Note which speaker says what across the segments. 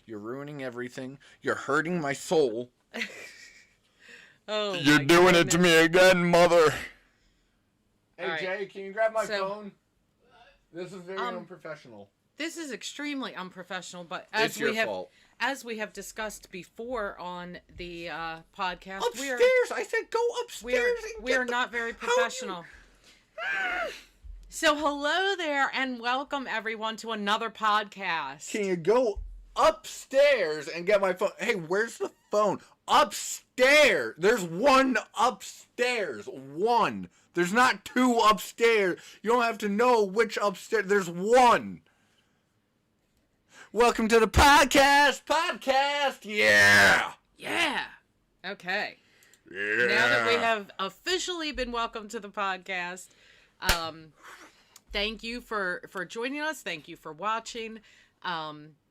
Speaker 1: You're ruining everything. You're hurting my soul.
Speaker 2: Oh,
Speaker 1: You're doing it to me again, mother. Hey,
Speaker 2: right.
Speaker 1: Jay, can you grab my phone? This is very unprofessional.
Speaker 2: This is extremely unprofessional, but
Speaker 1: it's your fault.
Speaker 2: As we have discussed before on the podcast,
Speaker 1: upstairs. I said go upstairs.
Speaker 2: We are not very professional. So hello there, and welcome everyone to another podcast.
Speaker 1: Can you go upstairs and get my phone? Hey, where's the phone? Upstairs. There's one upstairs. One. There's not two upstairs. You don't have to know which upstairs. There's one. Welcome to the podcast. Yeah.
Speaker 2: Yeah. Okay.
Speaker 1: Yeah.
Speaker 2: Now that we have officially been welcomed to the podcast, thank you for joining us. Thank you for watching.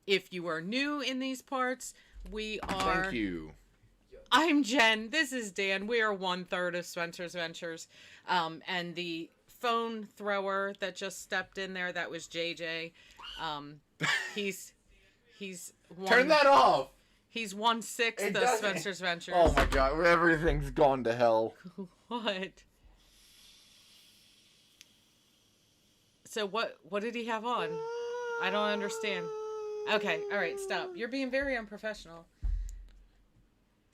Speaker 2: If you are new in these parts, we are...
Speaker 1: Thank you.
Speaker 2: I'm Jen. This is Dan. We are 1/3 of Spencer's Ventures. And the phone thrower that just stepped in there, that was JJ. He's
Speaker 1: Turn that off.
Speaker 2: He's 1/6 of Spencer's Ventures.
Speaker 1: Oh my god, everything's gone to hell.
Speaker 2: What? So what did he have on? I don't understand. Okay, all right, stop. You're being very unprofessional.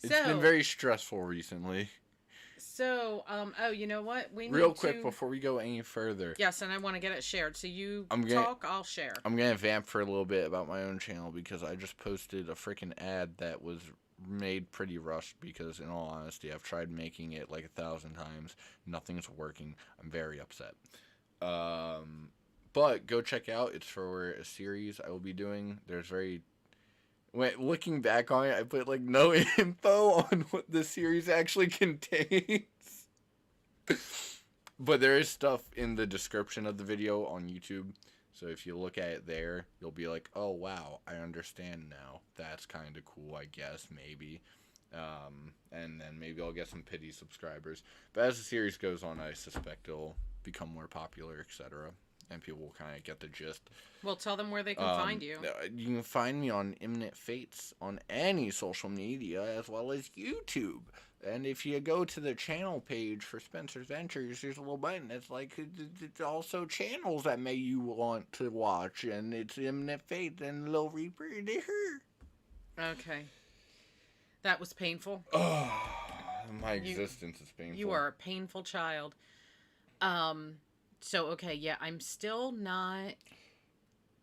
Speaker 1: It's been very stressful recently.
Speaker 2: So, oh, you know what? We need
Speaker 1: Real quick before we go any further.
Speaker 2: Yes, and I want to get it shared. So talk, I'll share.
Speaker 1: I'm going to vamp for a little bit about my own channel because I just posted a freaking ad that was made pretty rushed because, in all honesty, I've tried making it like 1,000 times. Nothing's working. I'm very upset. But go check out. It's for a series I will be doing. Looking back on it, I put like no info on what the series actually contains. But there is stuff in the description of the video on YouTube. So if you look at it there, you'll be like, oh wow, I understand now. That's kind of cool, I guess, maybe. And then maybe I'll get some pity subscribers. But as the series goes on, I suspect it'll become more popular, etc. And people will kind of get the gist.
Speaker 2: Well, tell them where they can find you.
Speaker 1: You can find me on Imminent Fates on any social media as well as YouTube. And if you go to the channel page for Spencer's Ventures, there's a little button that's like, it's also channels that may you want to watch. And it's Imminent Fates and Lil Reaper there.
Speaker 2: Okay. That was painful.
Speaker 1: Oh, my existence is painful.
Speaker 2: You are a painful child. So, okay, yeah, I'm still not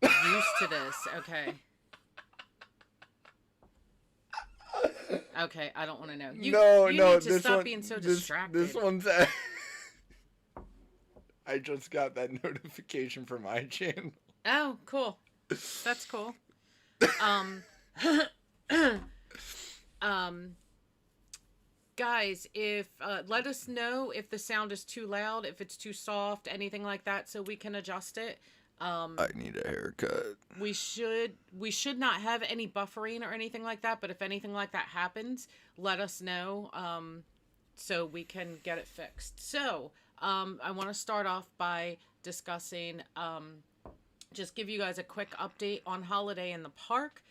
Speaker 2: used to this. Okay. Okay, I don't want to know. You need to stop being so distracted.
Speaker 1: This one's... I just got that notification from my channel.
Speaker 2: Oh, cool. That's cool. Guys, if let us know if the sound is too loud, if it's too soft, anything like that, so we can adjust it.
Speaker 1: I need a haircut.
Speaker 2: We should not have any buffering or anything like that, but if anything like that happens, let us know so we can get it fixed. So, I want to start off by discussing, just give you guys a quick update on Holiday in the Park.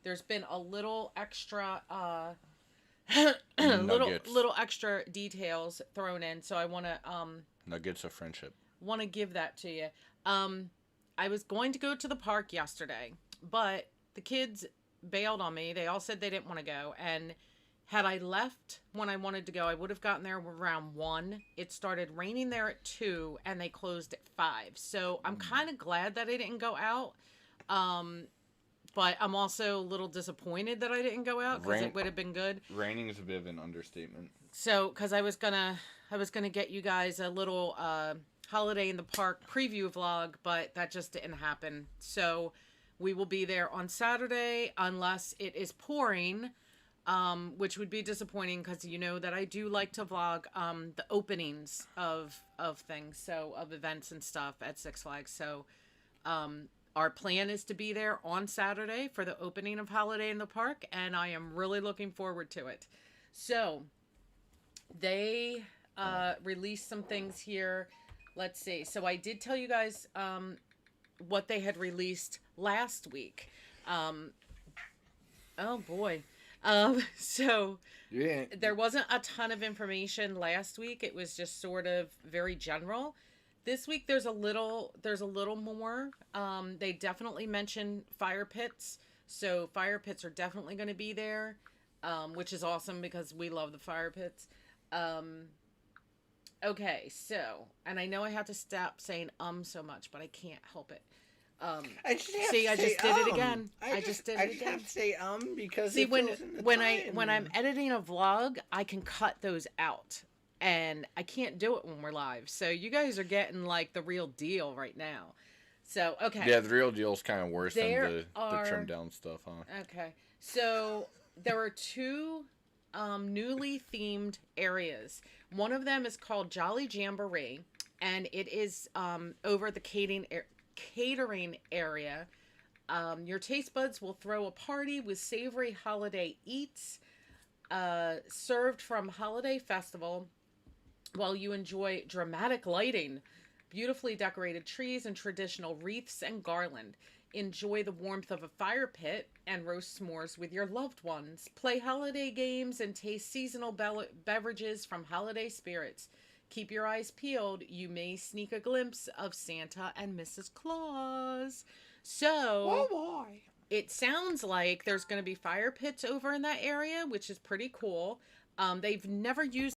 Speaker 2: There's been a little extra... little extra details thrown in, so I want to
Speaker 1: Nuggets of friendship.
Speaker 2: Want to give that to you. I was going to go to the park yesterday, but the kids bailed on me. They all said they didn't want to go, and had I left when I wanted to go, I would have gotten there around 1. It started raining there at 2, and they closed at 5. So I'm kind of glad that I didn't go out. But I'm also a little disappointed that I didn't go out because it would have been good.
Speaker 1: Raining is a bit of an understatement.
Speaker 2: So, because I was gonna get you guys a little Holiday in the Park preview vlog, but that just didn't happen. So, we will be there on Saturday unless it is pouring, which would be disappointing because you know that I do like to vlog the openings of things, so of events and stuff at Six Flags. So, our plan is to be there on Saturday for the opening of Holiday in the Park, and I am really looking forward to it. So, they released some things here. Let's see. So, I did tell you guys what they had released last week. Oh boy. So
Speaker 1: Yeah.
Speaker 2: there wasn't a ton of information last week. It was just sort of very general. This week there's a little more. They definitely mention fire pits. So fire pits are definitely going to be there, which is awesome because we love the fire pits. Um, okay, so and I know I have to stop saying so much, but I can't help it. Um,
Speaker 1: I just have
Speaker 2: see,
Speaker 1: to
Speaker 2: I
Speaker 1: say
Speaker 2: just did it again.
Speaker 1: I
Speaker 2: I
Speaker 1: just
Speaker 2: just did
Speaker 1: I
Speaker 2: it
Speaker 1: just
Speaker 2: again.
Speaker 1: have to say because
Speaker 2: See,
Speaker 1: it fills in the
Speaker 2: when I'm
Speaker 1: time.
Speaker 2: editing a vlog, I can cut those out, and I can't do it when we're live. So you guys are getting like the real deal right now. So okay,
Speaker 1: Yeah, the real deal's kind of worse than
Speaker 2: there
Speaker 1: the
Speaker 2: are
Speaker 1: trimmed down stuff, huh?
Speaker 2: okay. So there are two newly themed areas. One of them is called Jolly Jamboree, and it is over the catering area. Your taste buds will throw a party with savory holiday eats served from Holiday Festival while you enjoy dramatic lighting, beautifully decorated trees, and traditional wreaths and garland. Enjoy the warmth of a fire pit and roast s'mores with your loved ones. Play holiday games and taste seasonal beverages from holiday spirits. Keep your eyes peeled. You may sneak a glimpse of Santa and Mrs. Claus.
Speaker 1: Oh
Speaker 2: So,
Speaker 1: boy.
Speaker 2: it sounds like there's going to be fire pits over in that area, which is pretty cool. They've never used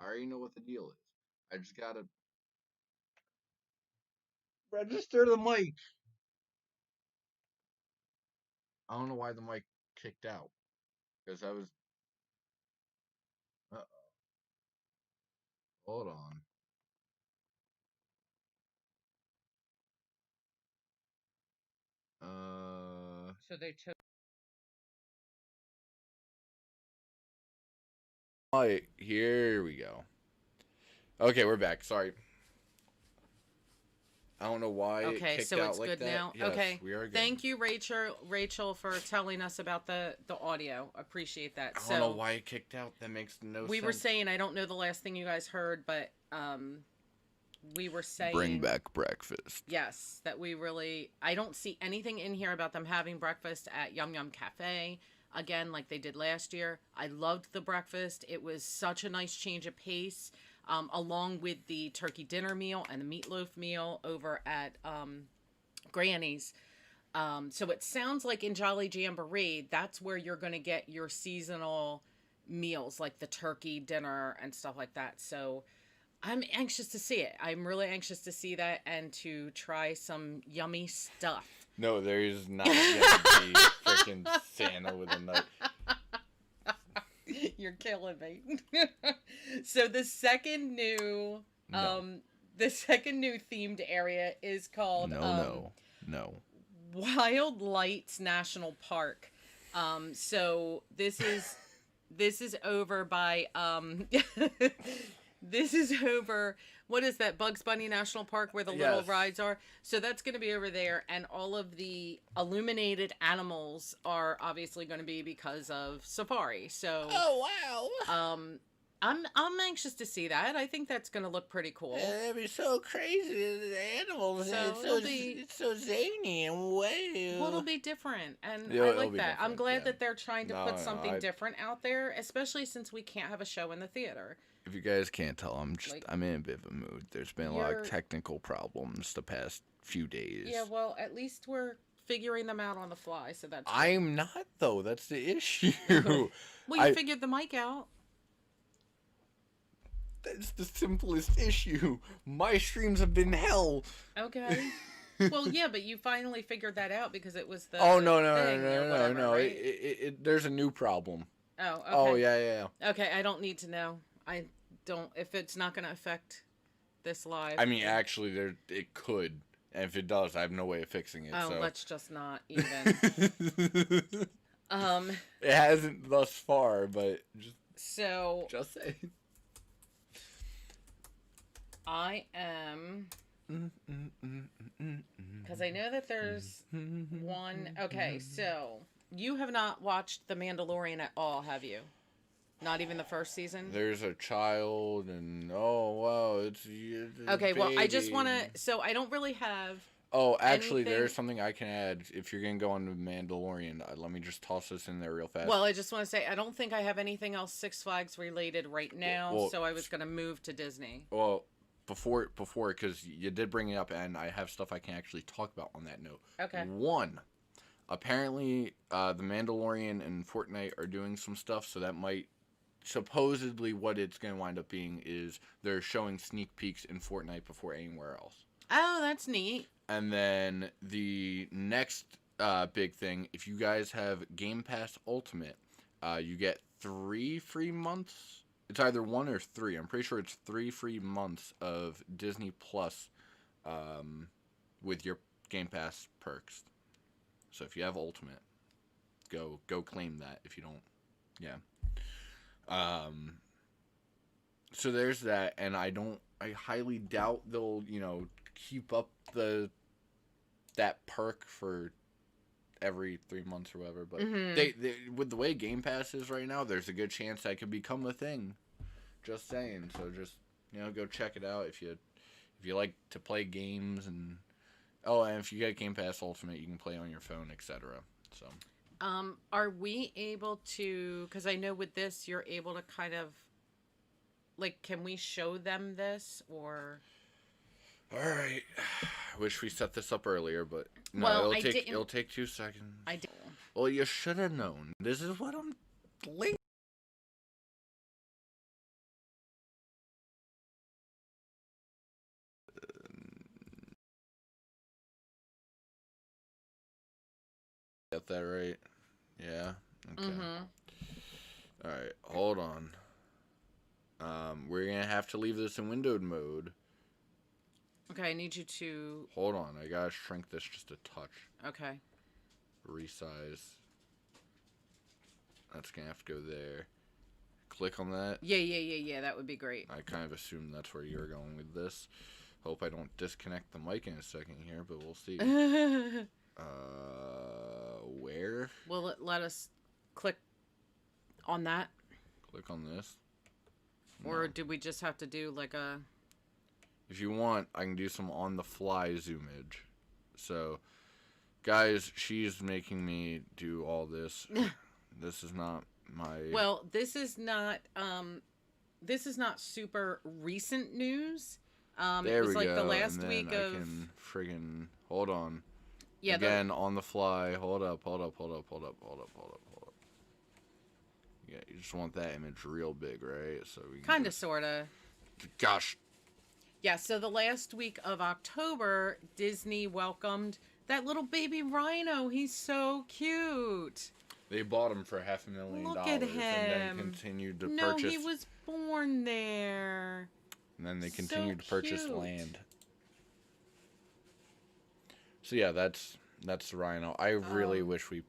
Speaker 1: I already know what the deal is. I just gotta register the mic. I don't know why the mic kicked out because I was. Uh, hold on. Uh,
Speaker 2: so they took
Speaker 1: Alright, here we go. Okay, we're back. Sorry. I don't know why it
Speaker 2: Okay,
Speaker 1: kicked
Speaker 2: so
Speaker 1: out
Speaker 2: it's
Speaker 1: like
Speaker 2: good
Speaker 1: that.
Speaker 2: now.
Speaker 1: Yes,
Speaker 2: Okay,
Speaker 1: we are good.
Speaker 2: thank you, Rachel, for telling us about the audio. Appreciate that.
Speaker 1: I don't know why it kicked out. That makes no sense.
Speaker 2: We were saying, I don't know the last thing you guys heard, but we were saying
Speaker 1: bring back breakfast.
Speaker 2: Yes, that we really. I don't see anything in here about them having breakfast at Yum Yum Cafe again, like they did last year. I loved the breakfast. It was such a nice change of pace. Along with the turkey dinner meal and the meatloaf meal over at Granny's. So it sounds like in Jolly Jamboree, that's where you're going to get your seasonal meals, like the turkey dinner and stuff like that. So I'm anxious to see it. I'm really anxious to see that and to try some yummy stuff.
Speaker 1: No, there is not going to be freaking Santa with a knife.
Speaker 2: You're killing me. So the second new themed area is called
Speaker 1: No.
Speaker 2: Wild Lights National Park. So this is over by this is over, what is that, Bugs Bunny National Park where the little rides are? So that's going to be over there, and all of the illuminated animals are obviously going to be because of Safari. So I'm anxious to see that. I think that's going to look pretty cool.
Speaker 1: That'd be so crazy. The animals,
Speaker 2: So
Speaker 1: it's so zany and wow.
Speaker 2: Well, it'll be different, and
Speaker 1: Yeah,
Speaker 2: I
Speaker 1: it'll
Speaker 2: like
Speaker 1: be
Speaker 2: that. I'm
Speaker 1: different,
Speaker 2: glad
Speaker 1: yeah.
Speaker 2: that they're trying to put
Speaker 1: No,
Speaker 2: something different out there, especially since we can't have a show in the theater.
Speaker 1: If you guys can't tell,
Speaker 2: Like-
Speaker 1: I'm in a bit of a mood. There's been a lot
Speaker 2: You're-
Speaker 1: of technical problems the past few days.
Speaker 2: Yeah, well, at least we're figuring them out on the fly, so that's.
Speaker 1: I'm not though. That's the issue.
Speaker 2: Well, you figured the mic out.
Speaker 1: That's the simplest issue. My streams have been hell.
Speaker 2: Okay. Well, yeah, but you finally figured that out because it was the.
Speaker 1: Oh no
Speaker 2: thing or whatever,
Speaker 1: no!
Speaker 2: right?
Speaker 1: There's a new problem.
Speaker 2: Oh, okay.
Speaker 1: Oh yeah.
Speaker 2: Okay, I don't need to know. I don't. If it's not going to affect this live.
Speaker 1: I mean, actually, it could, and if it does, I have no way of fixing it.
Speaker 2: Oh,
Speaker 1: so.
Speaker 2: let's just not even.
Speaker 1: It hasn't thus far, but just say.
Speaker 2: I am. Because I know that there's one. Okay, so you have not watched The Mandalorian at all, have you? Not even the first season?
Speaker 1: There's a child, and oh wow, it's
Speaker 2: Okay, well, I just
Speaker 1: baby.
Speaker 2: want to. So I don't really have.
Speaker 1: Oh, actually,
Speaker 2: anything-
Speaker 1: there's something I can add. If you're gonna go on to Mandalorian, let me just toss this in there real fast.
Speaker 2: Well, I just want to say I don't think I have anything else Six Flags related right now,
Speaker 1: Well,
Speaker 2: so I was going to move to Disney.
Speaker 1: Well, before, because you did bring it up, and I have stuff I can actually talk about on that note.
Speaker 2: Okay.
Speaker 1: One, apparently, the Mandalorian and Fortnite are doing some stuff, so that might supposedly what it's going to wind up being is they're showing sneak peeks in Fortnite before anywhere else.
Speaker 2: Oh, that's neat.
Speaker 1: And then the next big thing, if you guys have Game Pass Ultimate, you get 3 free months. It's either 1 or 3. I'm pretty sure it's 3 free months of Disney Plus with your Game Pass perks. So if you have Ultimate, go claim that. If you don't, yeah. So there's that, and I highly doubt they'll, keep up that perk for every 3 months or whatever, but they with the way Game Pass is right now, there's a good chance that could become a thing. Just saying. So just go check it out if you like to play games, and if you get Game Pass Ultimate, you can play on your phone, etc. So
Speaker 2: are we able to, because I know with this you're able to kind of can we show them this, or
Speaker 1: all right. I wish we set this up earlier, but no,
Speaker 2: Well,
Speaker 1: it'll take 2 seconds.
Speaker 2: I did.
Speaker 1: Well, you should have known. This is what I'm linking. Got that right? Yeah. Okay. All right. Hold on. We're gonna have to leave this in windowed mode.
Speaker 2: Okay, I need you to.
Speaker 1: Hold on. I gotta shrink this just a touch.
Speaker 2: Okay.
Speaker 1: Resize. That's gonna have to go there. click on that?
Speaker 2: Yeah. That would be great.
Speaker 1: I kind of assumed that's where you're going with this. Hope I don't disconnect the mic in a second here, but we'll see. Where?
Speaker 2: Will it let us click on that?
Speaker 1: Click on this.
Speaker 2: Or
Speaker 1: No.
Speaker 2: do we just have to do like a...
Speaker 1: If you want, I can do some on-the-fly zoomage. So, guys, she's making me do all this. This is not my...
Speaker 2: Well, this is not super recent news.
Speaker 1: There
Speaker 2: it was
Speaker 1: we
Speaker 2: like
Speaker 1: go.
Speaker 2: the last
Speaker 1: and then
Speaker 2: week
Speaker 1: I
Speaker 2: of...
Speaker 1: can friggin... Hold on.
Speaker 2: Yeah,
Speaker 1: Again, on the fly. Hold up. Yeah, you just want that image real big, right? So we
Speaker 2: kind of, sort of.
Speaker 1: Gosh.
Speaker 2: Yeah, so the last week of October, Disney welcomed that little baby rhino. He's so cute.
Speaker 1: They bought him for $500,000.
Speaker 2: Look at
Speaker 1: And then
Speaker 2: him.
Speaker 1: continued to
Speaker 2: No,
Speaker 1: purchase.
Speaker 2: he was born there.
Speaker 1: And then they
Speaker 2: So
Speaker 1: continued to purchase
Speaker 2: cute.
Speaker 1: land. So yeah, that's the rhino. I really wish we.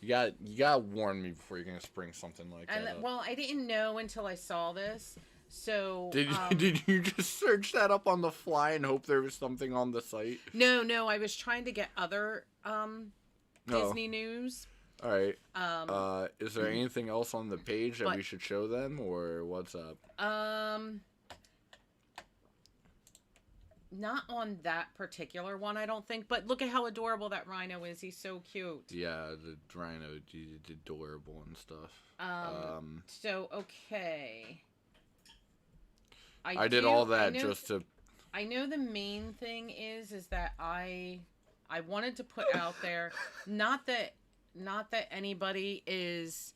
Speaker 1: You got warn me before you're gonna spring something like
Speaker 2: And
Speaker 1: that up.
Speaker 2: well, I didn't know until I saw this. So
Speaker 1: Did you just search that up on the fly and hope there was something on the site?
Speaker 2: No, I was trying to get other
Speaker 1: No.
Speaker 2: Disney news.
Speaker 1: All right. Is there anything else on the page that
Speaker 2: But-
Speaker 1: we should show them, or what's up?
Speaker 2: Not on that particular one, I don't think. But look at how adorable that rhino is. He's so cute.
Speaker 1: Yeah, the rhino is adorable and stuff.
Speaker 2: So okay.
Speaker 1: I did all that just to.
Speaker 2: I know the main thing is that I wanted to put out there, not that anybody is,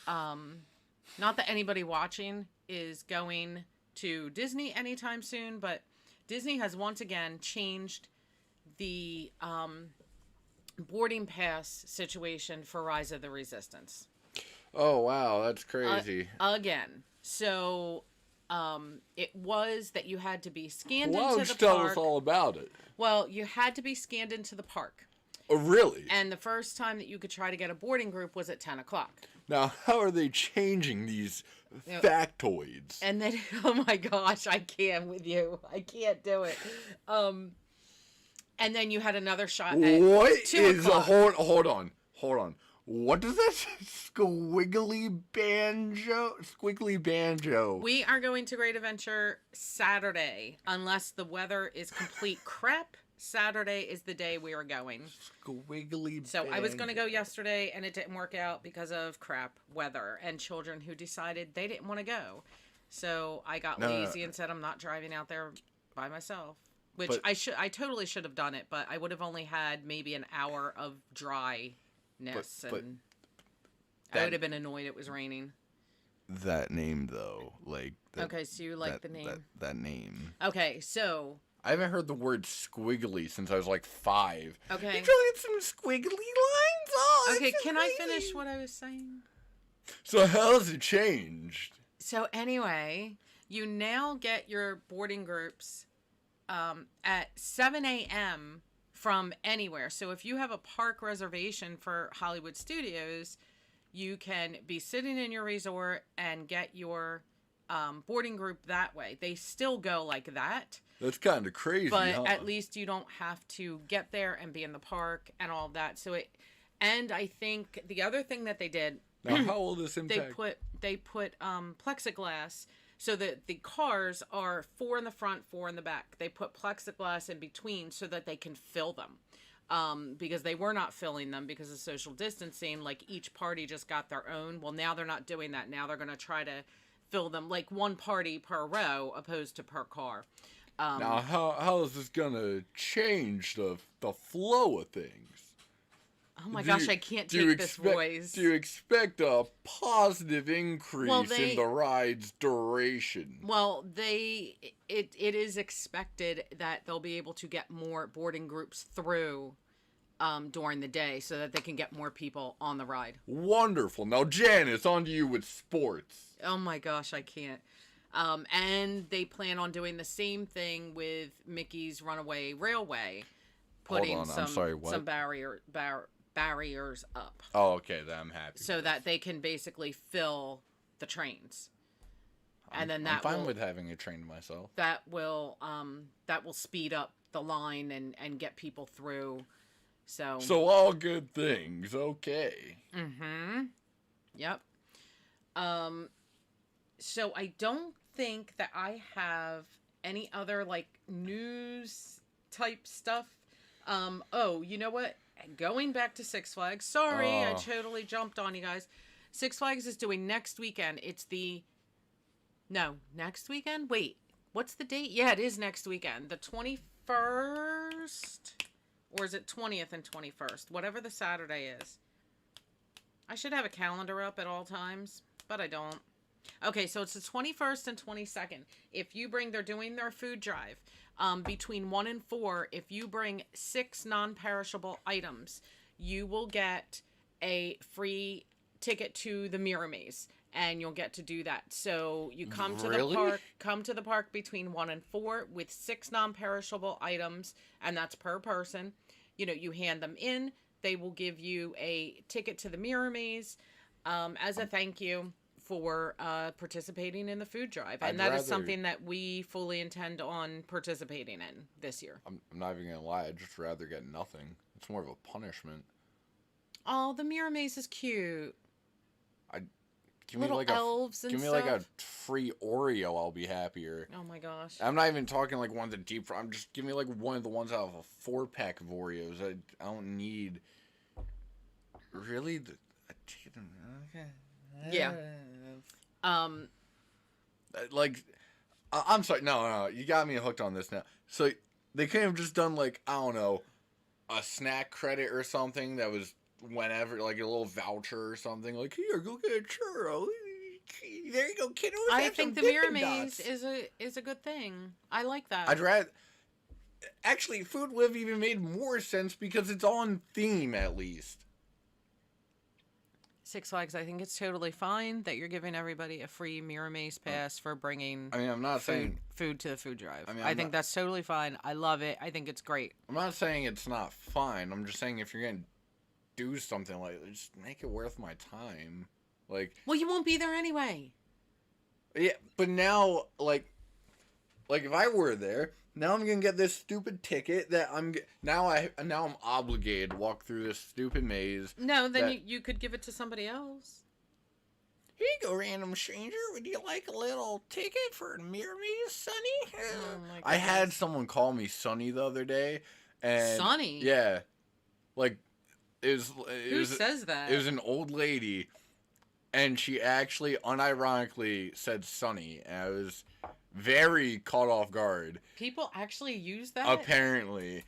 Speaker 2: not that anybody watching is going to Disney anytime soon, but Disney has once again changed the boarding pass situation for Rise of the Resistance.
Speaker 1: Oh wow, that's crazy.
Speaker 2: Again. So it was that you had to be scanned
Speaker 1: Why
Speaker 2: into
Speaker 1: don't
Speaker 2: the
Speaker 1: you tell
Speaker 2: park.
Speaker 1: us all about it?
Speaker 2: Well, you had to be scanned into the park.
Speaker 1: Oh really?
Speaker 2: And the first time that you could try to get a boarding group was at 10 o'clock.
Speaker 1: Now, how are they changing these
Speaker 2: Yeah.
Speaker 1: factoids?
Speaker 2: And then, oh my gosh, I can't with you. I can't do it. And then you had another shot at
Speaker 1: What
Speaker 2: 2
Speaker 1: is
Speaker 2: o'clock.
Speaker 1: hold on. What does that squiggly banjo?
Speaker 2: We are going to Great Adventure Saturday, unless the weather is complete crap. Saturday is the day we are going.
Speaker 1: Squiggly
Speaker 2: So I was going to
Speaker 1: banjo.
Speaker 2: go yesterday, and it didn't work out because of crap weather and children who decided they didn't want to go. So I got
Speaker 1: No.
Speaker 2: lazy and said I'm not driving out there by myself. Which
Speaker 1: But-
Speaker 2: I totally should have done it, but I would have only had maybe an hour of dryness,
Speaker 1: But
Speaker 2: and I
Speaker 1: that-
Speaker 2: would have been annoyed it was raining.
Speaker 1: That name though, like
Speaker 2: Okay, so you like the name.
Speaker 1: That name.
Speaker 2: Okay, so
Speaker 1: I haven't heard the word squiggly since I was like 5.
Speaker 2: Okay.
Speaker 1: You drawing some squiggly lines? Oh,
Speaker 2: okay,
Speaker 1: that's
Speaker 2: can I
Speaker 1: amazing.
Speaker 2: finish what I was saying?
Speaker 1: So how's it changed?
Speaker 2: So anyway, you now get your boarding groups at 7 a.m. from anywhere. So if you have a park reservation for Hollywood Studios, you can be sitting in your resort and get your boarding group that way. They still go like that,
Speaker 1: That's kind of crazy,
Speaker 2: but
Speaker 1: huh?
Speaker 2: at least you don't have to get there and be in the park and all of that. So and I think the other thing that they did,
Speaker 1: Now, how will this
Speaker 2: they
Speaker 1: impact?
Speaker 2: put plexiglass so that the cars are 4 in the front, 4 in the back. They put plexiglass in between so that they can fill them. Because they were not filling them because of social distancing. Like each party just got their own. Well, now they're not doing that. Now they're going to try to fill them like one party per row opposed to per car.
Speaker 1: Now, how is this gonna change the flow of things?
Speaker 2: Oh my
Speaker 1: Do
Speaker 2: gosh,
Speaker 1: you-
Speaker 2: I can't
Speaker 1: do you
Speaker 2: take this
Speaker 1: expect-
Speaker 2: voice.
Speaker 1: Do you expect a positive increase
Speaker 2: Well, they-
Speaker 1: in the ride's duration?
Speaker 2: Well, it is expected that they'll be able to get more boarding groups through during the day so that they can get more people on the ride.
Speaker 1: Wonderful. Now, Janice, on to you with sports.
Speaker 2: Oh my gosh, I can't. And they plan on doing the same thing with Mickey's Runaway Railway, putting
Speaker 1: on, I'm sorry, what?
Speaker 2: some barriers up
Speaker 1: Oh, okay, then I'm happy.
Speaker 2: so that they can basically fill the trains. And then
Speaker 1: I'm fine with having it trained myself.
Speaker 2: That will speed up the line and get people through. So
Speaker 1: all good things. Okay.
Speaker 2: Mm-hmm. Yep. So I don't think that I have any other like news type stuff. Oh, you know what? Going back to Six Flags. Sorry, I totally jumped on you guys. Six Flags is doing next weekend. It's next weekend? Wait, what's the date? Yeah, it is next weekend. The 21st? Or is it 20th and 21st? Whatever the Saturday is. I should have a calendar up at all times, but I don't. Okay, so it's the 21st and 22nd. They're doing their food drive. Between 1 and 4, if you bring 6 non-perishable items, you will get a free ticket to the Mirror Maze, and you'll get to do that. So you come to the park between 1 and 4 with 6 non-perishable items, and that's per person. You hand them in. They will give you a ticket to the Mirror Maze as a thank you for participating in the food drive. And that is something that we fully intend on participating in this year.
Speaker 1: I'm not even going to lie. I'd just rather get nothing. It's more of a punishment.
Speaker 2: Oh, the Mirror Maze is cute.
Speaker 1: Give me like a free Oreo. I'll be happier.
Speaker 2: Oh my gosh.
Speaker 1: I'm not even talking like one of the deep. Give me like one of the ones out of a 4-pack of Oreos. I don't need. Really?
Speaker 2: Yeah.
Speaker 1: Like, I'm sorry. No. You got me hooked on this now. So they could have just done like, I don't know, a snack credit or something that was whenever, like a little voucher or something. Like, here, go get a churro. There you go, kiddo.
Speaker 2: I think the Mirror Maze is a good thing. I like that.
Speaker 1: I'd rather. Actually, Food Live even made more sense because it's on theme at least.
Speaker 2: Six Flags, I think it's totally fine that you're giving everybody a free Mirror Maze pass for bringing.
Speaker 1: I mean, I'm not saying
Speaker 2: food to the food drive.
Speaker 1: I mean,
Speaker 2: I think that's totally fine. I love it. I think it's great.
Speaker 1: I'm not saying it's not fine. I'm just saying if you're gonna do something like that, just make it worth my time. Like,
Speaker 2: well, you won't be there anyway.
Speaker 1: Yeah, but now, like if I were there, now I'm gonna get this stupid ticket that I'm obligated to walk through this stupid maze.
Speaker 2: No, then you could give it to somebody else.
Speaker 1: Here you go, random stranger. Would you like a little ticket for Mirror Maze, Sonny?
Speaker 2: Oh my goodness.
Speaker 1: I had someone call me Sonny the other day, and
Speaker 2: Sonny.
Speaker 1: Yeah, like Who
Speaker 2: says that?
Speaker 1: It was an old lady, and she actually unironically said Sonny, and I was very caught off guard.
Speaker 2: People actually use that?
Speaker 1: Apparently.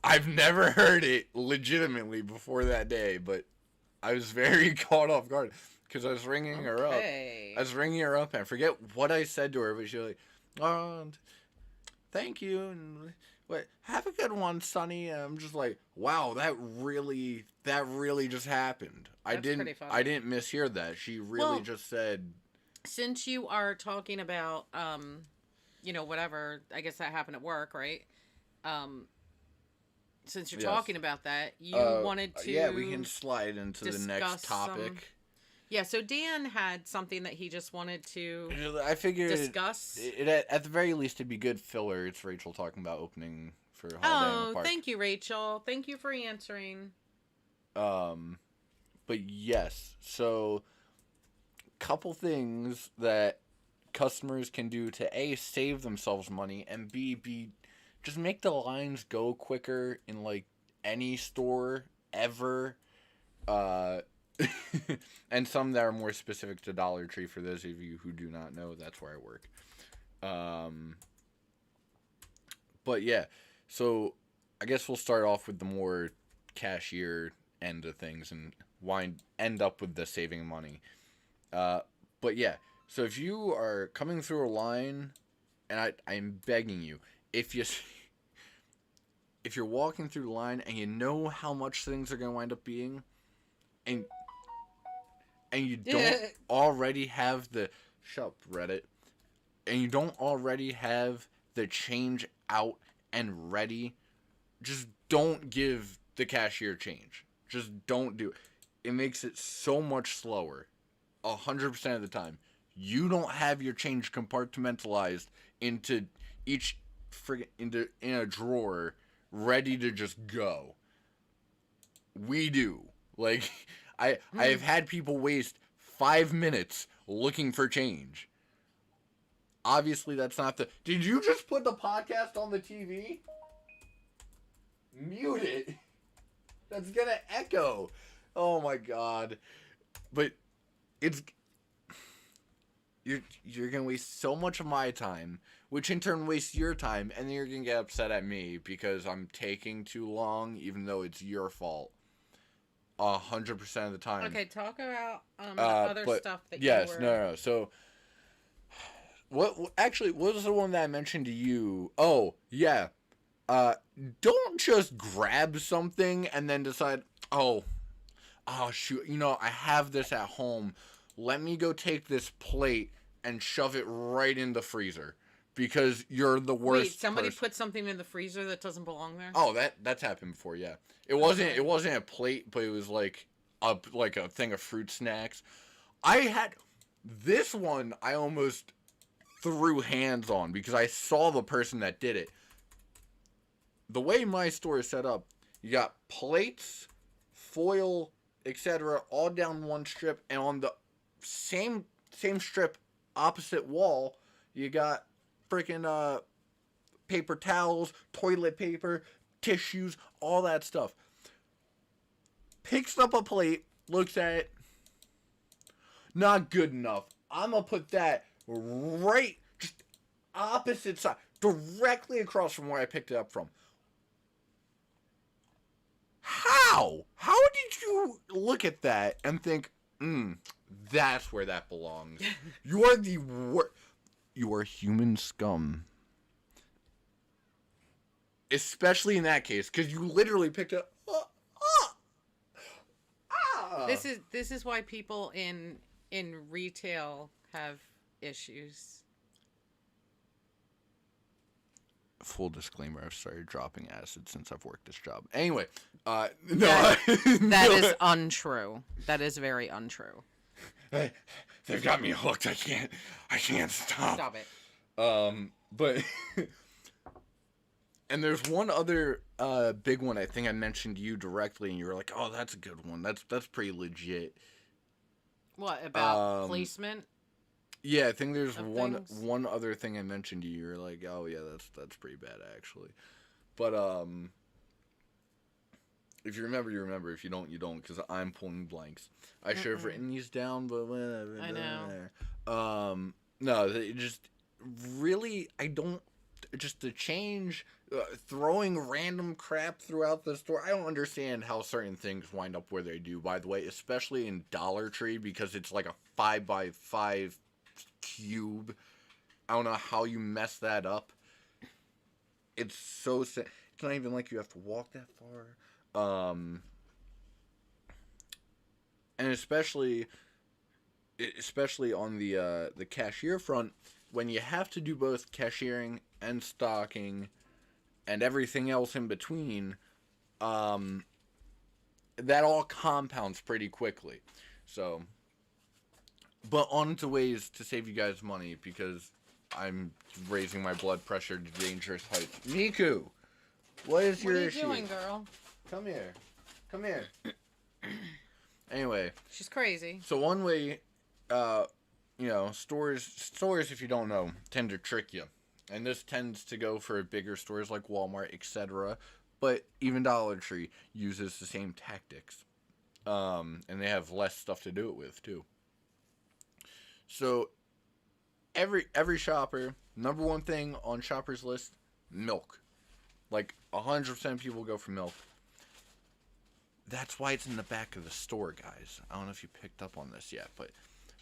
Speaker 1: I've never heard it legitimately before that day, but I was very caught off guard because I was ringing her up. I was ringing her up, and I forget what I said to her, but she was like, "Oh, thank you, and have a good one, Sonny." And I'm just like, wow, that really just happened. I didn't mishear that. She really just said.
Speaker 2: Since you are talking about, whatever, I guess that happened at work, right? Since you're talking about that, you wanted to.
Speaker 1: Yeah, we can slide into the next topic.
Speaker 2: Yeah, so Dan had something that he just wanted to.
Speaker 1: I figured
Speaker 2: discuss.
Speaker 1: At the very least, it'd be good filler. It's Rachel talking about opening for Holiday in the Park.
Speaker 2: Thank you, Rachel. Thank you for answering.
Speaker 1: But yes, so couple things that customers can do to A, save themselves money, and B, just make the lines go quicker in like any store ever. And some that are more specific to Dollar Tree. For those of you who do not know, that's where I work. But yeah, so I guess we'll start off with the more cashier end of things and end up with the saving money. But yeah, so if you are coming through a line, and I'm begging you, if you're walking through the line and you know how much things are going to wind up being, and you don't already have the Reddit, and you don't already have the change out and ready, just don't give the cashier change. Just don't do it. It makes it so much slower. 100% of the time, you don't have your change compartmentalized into each in a drawer ready to just go. We do. Like, I've had people waste 5 minutes looking for change. Obviously, that's not the... Did you just put the podcast on the TV? Mute it. That's gonna echo. Oh my god. But it's... You're gonna waste so much of my time, which in turn wastes your time, and then you're gonna get upset at me because I'm taking too long, even though it's your fault. 100% of the time.
Speaker 2: Okay, talk about other stuff that
Speaker 1: yes,
Speaker 2: you were...
Speaker 1: no. So, what was the one that I mentioned to you? Oh, yeah. Don't just grab something and then decide, oh, shoot, I have this at home. Let me go take this plate and shove it right in the freezer because you're the worst.
Speaker 2: Wait, somebody put something in the freezer that doesn't belong there?
Speaker 1: Oh, that's happened before, yeah. It wasn't a plate, but it was like a thing of fruit snacks. I had this one I almost threw hands on because I saw the person that did it. The way my store is set up, you got plates, foil, etc., all down one strip, and on the same strip, opposite wall, you got freaking paper towels, toilet paper, tissues, all that stuff. Picks up a plate, looks at it, not good enough. I'm gonna put that right, just opposite side, directly across from where I picked it up from. How? How did you look at that and think, that's where that belongs? You are the worst. You are human scum. Especially in that case, because you literally picked up.
Speaker 2: This is why people in retail have issues.
Speaker 1: Full disclaimer: I've started dropping acid since I've worked this job. Anyway, no,
Speaker 2: that is untrue. That is very untrue.
Speaker 1: They've got me hooked. I can't stop.
Speaker 2: Stop it.
Speaker 1: But and there's one other big one I think I mentioned to you directly, and you were like, "Oh, that's a good one. That's pretty legit."
Speaker 2: What about placement?
Speaker 1: Yeah, I think there's one other thing I mentioned to you. You're like, "Oh yeah, that's pretty bad actually." But if you remember, you remember. If you don't, you don't. Because I'm pulling blanks. I should have written these down, but whatever.
Speaker 2: I know.
Speaker 1: No, it just really, I don't. Just the change, throwing random crap throughout the store. I don't understand how certain things wind up where they do. By the way, especially in Dollar Tree because it's like a 5x5 cube. I don't know how you mess that up. It's so it's not even like you have to walk that far. And especially on the cashier front, when you have to do both cashiering and stocking and everything else in between, that all compounds pretty quickly. So, but on to ways to save you guys money because I'm raising my blood pressure to dangerous heights. Miku, what is your issue?
Speaker 2: What are you doing, girl?
Speaker 1: Come here. Anyway.
Speaker 2: She's crazy.
Speaker 1: So one way, stores, if you don't know, tend to trick you. And this tends to go for bigger stores like Walmart, etc. But even Dollar Tree uses the same tactics. And they have less stuff to do it with, too. So, every shopper, number one thing on shoppers' list, milk. Like, 100% of people go for milk. That's why it's in the back of the store, guys. I don't know if you picked up on this yet, but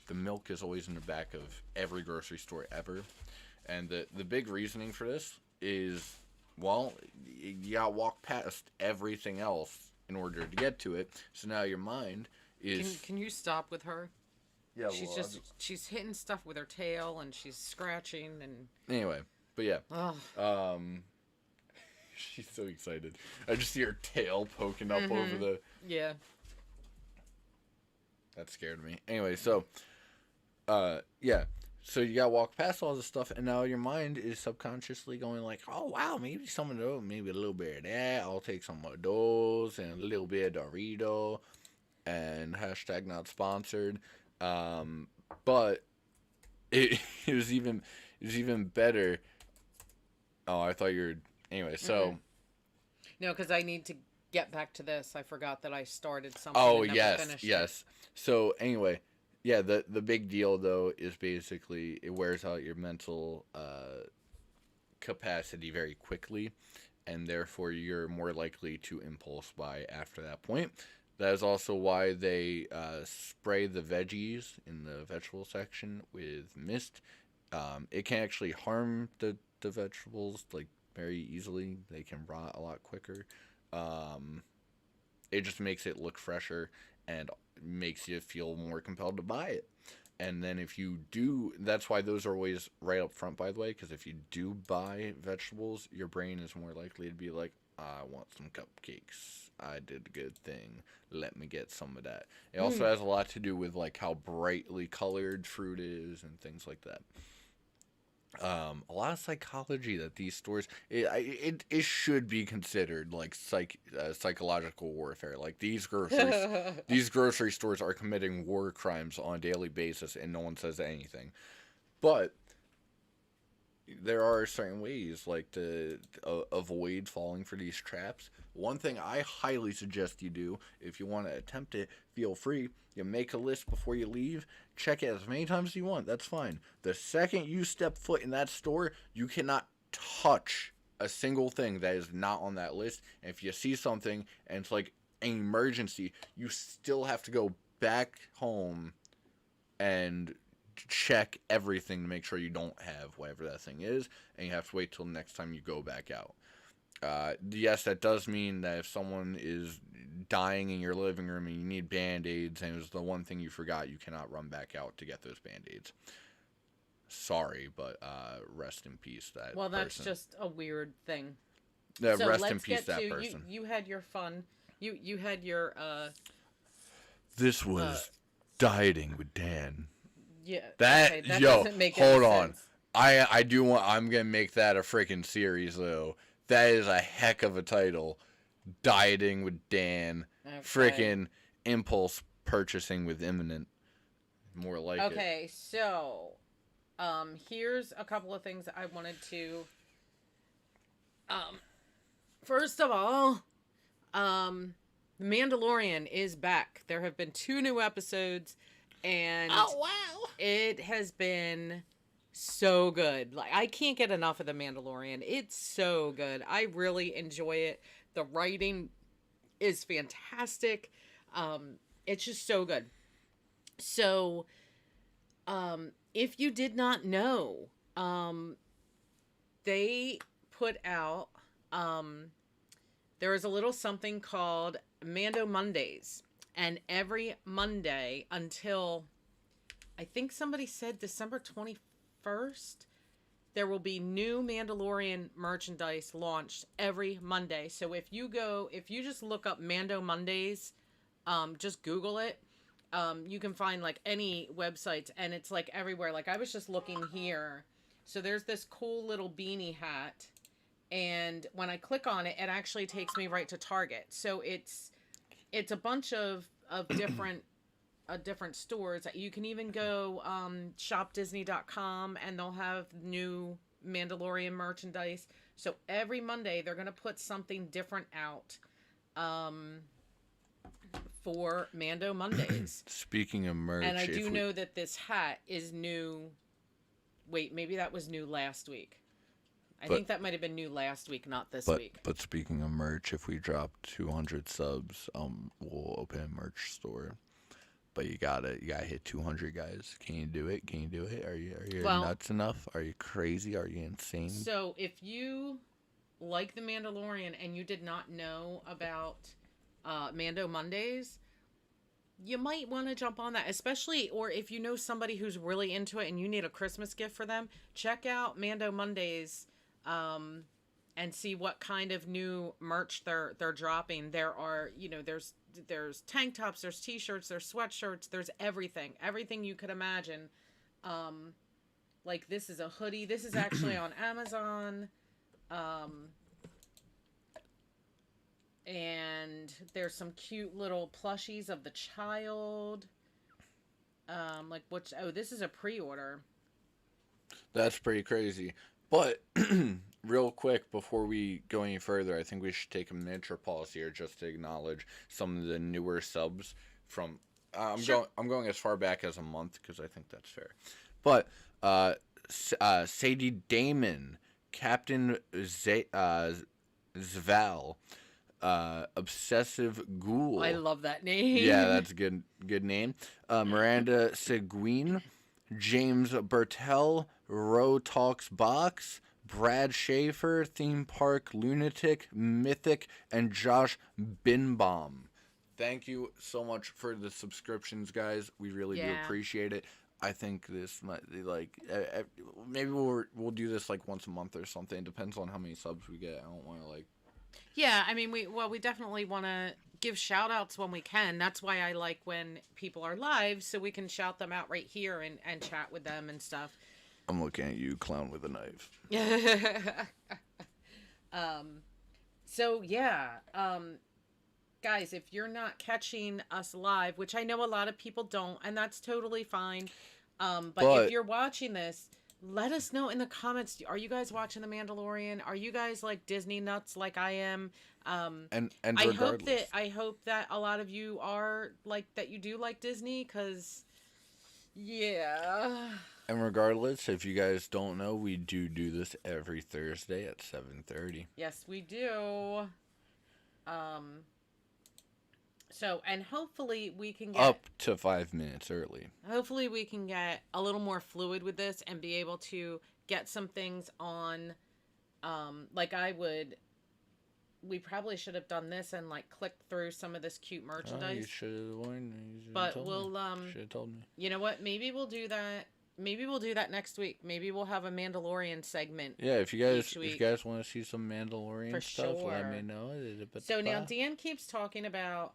Speaker 1: the milk is always in the back of every grocery store ever. And the big reasoning for this is, well, you gotta walk past everything else in order to get to it. So now your mind is...
Speaker 2: Can you stop with her?
Speaker 1: Yeah,
Speaker 2: she's hitting stuff with her tail and she's scratching and...
Speaker 1: Anyway, but yeah.
Speaker 2: Ugh.
Speaker 1: She's so excited. I just see her tail poking up over the...
Speaker 2: Yeah.
Speaker 1: That scared me. Anyway, so Yeah. So you gotta walk past all this stuff, and now your mind is subconsciously going like, "Oh wow, maybe some of those, maybe a little bit of that. I'll take some of those and a little bit of Dorito." And hashtag not sponsored. Um, but it, it was even better. Oh, I thought you were anyway.
Speaker 2: Mm-hmm.
Speaker 1: So
Speaker 2: No, because I need to get back to this. I forgot that I started something
Speaker 1: oh
Speaker 2: and never
Speaker 1: yes,
Speaker 2: finished it.
Speaker 1: yes. So anyway, yeah. The big deal though is basically it wears out your mental capacity very quickly, and therefore you're more likely to impulse buy after that point. That is also why they spray the veggies in the vegetable section with mist. It can actually harm the vegetables like very easily. They can rot a lot quicker. Um, it just makes it look fresher and makes you feel more compelled to buy it. And then if you do, that's why those are always right up front, by the way, because if you do buy vegetables, your brain is more likely to be like, I want some cupcakes. I did a good thing. Let me get some of that. It also
Speaker 2: Mm.
Speaker 1: has a lot to do with like how brightly colored fruit is and things like that. A lot of psychology that these stores it should be considered like psychological warfare. Like these grocery stores are committing war crimes on a daily basis, and no one says anything. But there are certain ways like to avoid falling for these traps. One thing I highly suggest you do if you want to attempt it, feel free. You make a list before you leave. Check it as many times as you want. That's fine. The second you step foot in that store, you cannot touch a single thing that is not on that list. And if you see something and it's like an emergency, you still have to go back home and check everything to make sure you don't have whatever that thing is, and you have to wait till the next time you go back out. Yes, that does mean that if someone is dying in your living room and you need band-aids and it was the one thing you forgot, you cannot run back out to get those band-aids. Sorry, but rest in peace that
Speaker 2: Well, that's
Speaker 1: person.
Speaker 2: just a weird thing.
Speaker 1: Yeah,
Speaker 2: So
Speaker 1: rest in
Speaker 2: let's
Speaker 1: peace
Speaker 2: get
Speaker 1: that
Speaker 2: to
Speaker 1: person.
Speaker 2: you had your fun. You had your
Speaker 1: This
Speaker 2: uh
Speaker 1: was dieting with Dan.
Speaker 2: yeah.
Speaker 1: That
Speaker 2: Okay, that
Speaker 1: yo,
Speaker 2: doesn't make
Speaker 1: hold
Speaker 2: any
Speaker 1: on.
Speaker 2: sense.
Speaker 1: I do want. I'm gonna make that a freaking series though. That is a heck of a title. Dieting with Dan.
Speaker 2: Okay.
Speaker 1: Freaking impulse purchasing with imminent. More like it.
Speaker 2: Okay, so here's a couple of things I wanted to um first of all, The Mandalorian is back. There have been 2 new episodes and
Speaker 1: Oh wow.
Speaker 2: it has been so good. Like I can't get enough of The Mandalorian. It's so good. I really enjoy it. The writing is fantastic. It's just so good. So, if you did not know, they put out there is a little something called Mando Mondays, and every Monday until I think somebody said December 21st, there will be new Mandalorian merchandise launched every Monday. So if you just look up Mando Mondays, just Google it. You can find like any websites, and it's like everywhere. Like I was just looking here. So there's this cool little beanie hat, and when I click on it, it actually takes me right to Target. So it's a bunch of different stores. You can even go shopdisney.com and they'll have new Mandalorian merchandise. So every Monday they're going to put something different out for Mando Mondays.
Speaker 1: Speaking of merch,
Speaker 2: And I do know that this hat is new. Wait, maybe that was new last week. I think that might have been new last week, not this week.
Speaker 1: But speaking of merch, if we drop 200 subs, we'll open a merch store. But you gotta hit 200, guys. Can you do it? Can you do it? Are you nuts enough? Are you crazy? Are you insane?
Speaker 2: So if you like The Mandalorian and you did not know about Mando Mondays, you might want to jump on that, especially, or if you know somebody who's really into it and you need a Christmas gift for them, check out Mando Mondays, and see what kind of new merch they're dropping. There are, there's tank tops, there's t-shirts, there's sweatshirts, there's everything you could imagine. Like this is a hoodie. This is actually on Amazon. Um, and there's some cute little plushies of the child. Like which? Oh, this is a pre-order.
Speaker 1: That's pretty crazy. But real quick before we go any further, I think we should take a miniature pause here just to acknowledge some of the newer subs from.
Speaker 2: Sure.
Speaker 1: I'm going as far back as a month because I think that's fair. But Sadie Damon, Captain Zval, Obsessive Ghoul.
Speaker 2: I love that name.
Speaker 1: Yeah, that's a good name. Miranda Seguin, James Bertel, Row Talks Box, Brad Schaefer, Theme Park Lunatic, Mythic, and Josh Binbaum. Thank you so much for the subscriptions, guys. We really do appreciate it. I think this might be like maybe we'll do this like once a month or something. It depends on how many subs we get. I don't want to like.
Speaker 2: Yeah, I mean we definitely want to give shout outs when we can. That's why I like when people are live so we can shout them out right here and chat with them and stuff.
Speaker 1: I'm looking at you, clown with a knife.
Speaker 2: So yeah, guys, if you're not catching us live, which I know a lot of people don't, and that's totally fine. But if you're watching this, let us know in the comments. Are you guys watching The Mandalorian? Are you guys like Disney nuts like I am?
Speaker 1: And
Speaker 2: I hope that a lot of you are like that. You do like Disney, because yeah.
Speaker 1: And regardless, if you guys don't know, we do this every Thursday at 7:30.
Speaker 2: Yes, we do. So, and hopefully we can get
Speaker 1: up to 5 minutes early.
Speaker 2: Hopefully we can get a little more fluid with this and be able to get some things on, like we probably should have done this and like clicked through some of this cute merchandise.
Speaker 1: You should have warned me.
Speaker 2: But we'll,
Speaker 1: should have told me.
Speaker 2: You know what? Maybe we'll do that. Maybe we'll do that next week. Maybe we'll have a Mandalorian segment.
Speaker 1: Yeah, if you guys want to see some Mandalorian
Speaker 2: for
Speaker 1: stuff,
Speaker 2: sure.
Speaker 1: let me know.
Speaker 2: So now Dan keeps talking about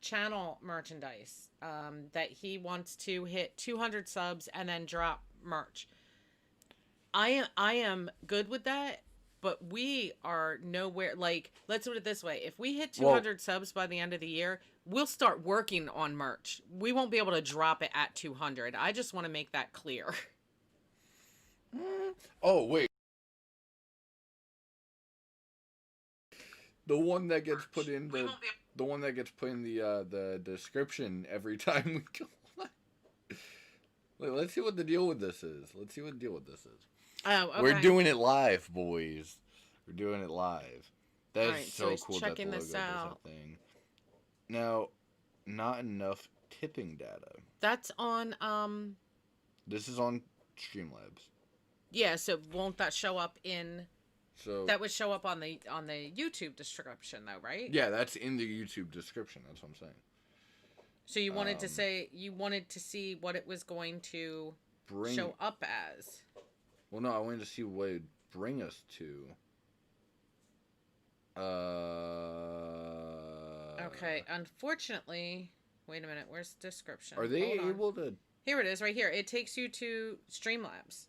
Speaker 2: channel merchandise, that he wants to hit 200 subs and then drop merch. I am good with that, but we are nowhere. Like, let's put it this way: if we hit 200 subs by the end of the year, we'll start working on merch. We won't be able to drop it at 200. I just want to make that clear.
Speaker 1: Oh, wait. The one that gets put in the one that gets put in the description every time we go live. Wait, let's see what the deal with this is.
Speaker 2: Oh, okay.
Speaker 1: We're doing it live, boys. We're doing it live. That's
Speaker 2: right,
Speaker 1: so
Speaker 2: he's
Speaker 1: cool
Speaker 2: checking
Speaker 1: that the
Speaker 2: this
Speaker 1: logo
Speaker 2: out.
Speaker 1: does a thing. Now, not enough tipping data.
Speaker 2: That's on
Speaker 1: This is on Streamlabs.
Speaker 2: Yeah, so won't that show up in
Speaker 1: So
Speaker 2: that would show up on the YouTube description though, right?
Speaker 1: yeah, that's in the YouTube description. That's what I'm saying.
Speaker 2: So you wanted to see what it was going to show up as.
Speaker 1: Well, no, I wanted to see what it would bring us to.
Speaker 2: Okay, unfortunately, wait a minute. Where's the description?
Speaker 1: Are they able to?
Speaker 2: Here it is, right here. It takes you to Streamlabs.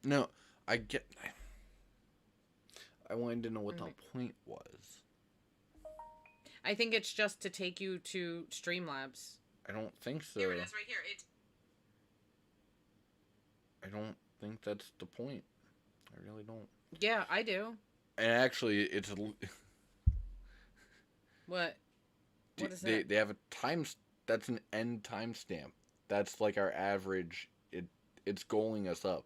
Speaker 1: No, I get. I wanted to know what the point was.
Speaker 2: I think it's just to take you to Streamlabs.
Speaker 1: I don't think so.
Speaker 2: Here it is, right here.
Speaker 1: I don't think that's the point. I really don't.
Speaker 2: Yeah, I do.
Speaker 1: And actually, it's
Speaker 2: what? What is that?
Speaker 1: They have a time. That's an end timestamp. That's like our average. It's goaling us up.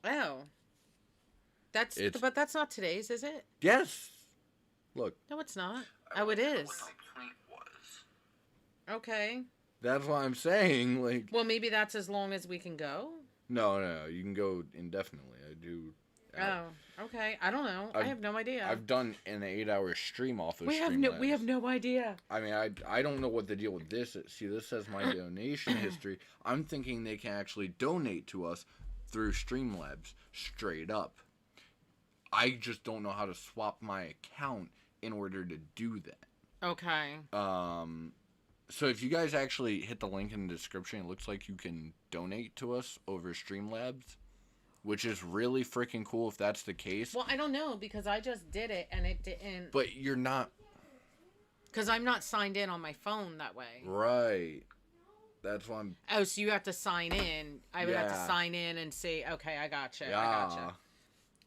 Speaker 2: Oh. But that's not today's, is it?
Speaker 1: Yes. Look.
Speaker 2: No, it's not. Oh, it is.
Speaker 1: What my point was.
Speaker 2: Okay.
Speaker 1: That's what I'm saying. Like.
Speaker 2: Well, maybe that's as long as we can go.
Speaker 1: No, you can go indefinitely. I do.
Speaker 2: Oh, okay. I don't know. I have no idea.
Speaker 1: I've done an 8-hour stream off of
Speaker 2: We have no idea.
Speaker 1: I mean, I don't know what the deal with this is. See, this says my donation history. I'm thinking they can actually donate to us through Streamlabs straight up. I just don't know how to swap my account in order to do that.
Speaker 2: Okay.
Speaker 1: So if you guys actually hit the link in the description, it looks like you can donate to us over Streamlabs, which is really freaking cool if that's the case.
Speaker 2: Well, I don't know because I just did it and it didn't.
Speaker 1: But you're not.
Speaker 2: Because I'm not signed in on my phone that way.
Speaker 1: Right. That's why I'm.
Speaker 2: Oh, so you have to sign in. I would have to
Speaker 1: Yeah.
Speaker 2: sign in and say, okay, I gotcha.
Speaker 1: Yeah.
Speaker 2: I gotcha.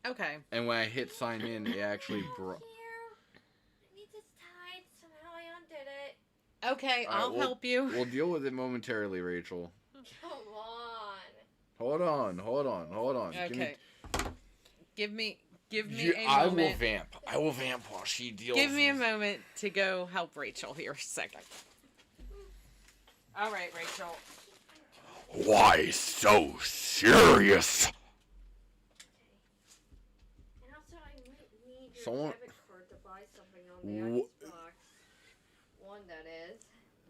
Speaker 2: Okay.
Speaker 1: And when I hit sign in, it actually brought.
Speaker 3: I need this tied. Somehow I undid it.
Speaker 2: Okay,
Speaker 1: All right,
Speaker 2: I'll
Speaker 1: we'll-
Speaker 2: help you.
Speaker 1: We'll deal with it momentarily, Rachel.
Speaker 3: Come on.
Speaker 1: Hold on.
Speaker 2: Okay. Give me a
Speaker 1: I will
Speaker 2: moment.
Speaker 1: vamp while she deals.
Speaker 2: Give me a
Speaker 1: with-
Speaker 2: moment to go help Rachel here a second. All right, Rachel.
Speaker 1: Why so serious?
Speaker 3: And also, I might need your
Speaker 1: Someone-
Speaker 3: debit card to buy something on the Xbox One, that is.